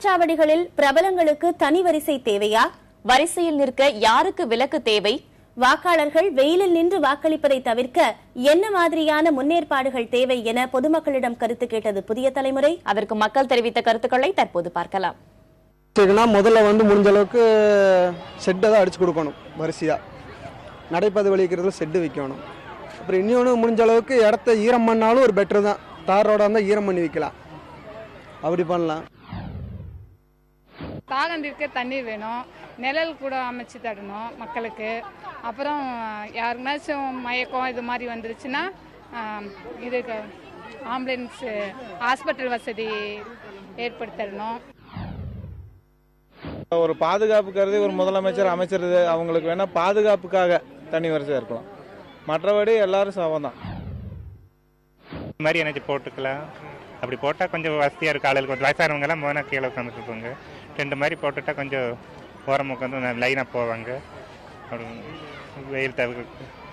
வாக்குச்சாவடிகளில் பிரபலங்களுக்கு தனி வரிசை தேவையா? வரிசையில் நிற்க யாருக்கு விலக்கு தேவை? வாக்காளர்கள் வெயிலில் நின்று வாக்களிப்பதை தவிர்க்க என்ன மாதிரியான முன்னேற்பாடுகள் தேவை என பொதுமக்களிடம் கருத்து கேட்டது புதிய தலைமுறை. அதற்கு மக்கள் தெரிவித்த கருத்துக்களை தற்போது பார்க்கலாம். முதல்ல முடிஞ்ச அளவுக்கு செட்டை தான் அடிச்சு கொடுக்கணும். வரிசையா நடைபாதை வலிக்கிறதுல செட்டு வைக்கணும். அப்புறம் இன்னொன்று முடிஞ்ச அளவுக்கு இடத்த ஈரம் பண்ணாலும் ஒரு பெட்டர் தான். தார் ரோடாக இருந்தால் ஈரம் பண்ணி வைக்கலாம். அப்படி பண்ணலாம். தாகந்திற்கு தண்ணீர் வேணும், நிழல் கூட அமைச்சு தரணும் மக்களுக்கு. அப்புறம் யாருக்குனாச்சும் மயக்கம் இது மாதிரி வந்துருச்சுன்னா இதுக்கு ஆம்புலன்ஸ் ஹாஸ்பிட்டல் வசதி ஏற்படுத்தணும். ஒரு பாதுகாப்பு கருதி ஒரு முதலமைச்சர் அமைச்சர் அவங்களுக்கு வேணா பாதுகாப்புக்காக தனி வரிசை இருக்கலாம். மற்றபடி எல்லாரும் சமம் தான். இந்த மாதிரி எனக்கு போட்டுக்கலாம். அப்படி போட்டால் கொஞ்சம் வசதியாக இருக்கும். ஆளுக்கு கொஞ்சம் வயசானவங்கலாம் மோனா கீழே உட்காந்துருப்பாங்க. ரெண்டு மாதிரி போட்டுட்டா கொஞ்சம் ஓரமாக உட்காந்து லைனாக போவாங்க. அப்படி வெயில் தவிர்க்க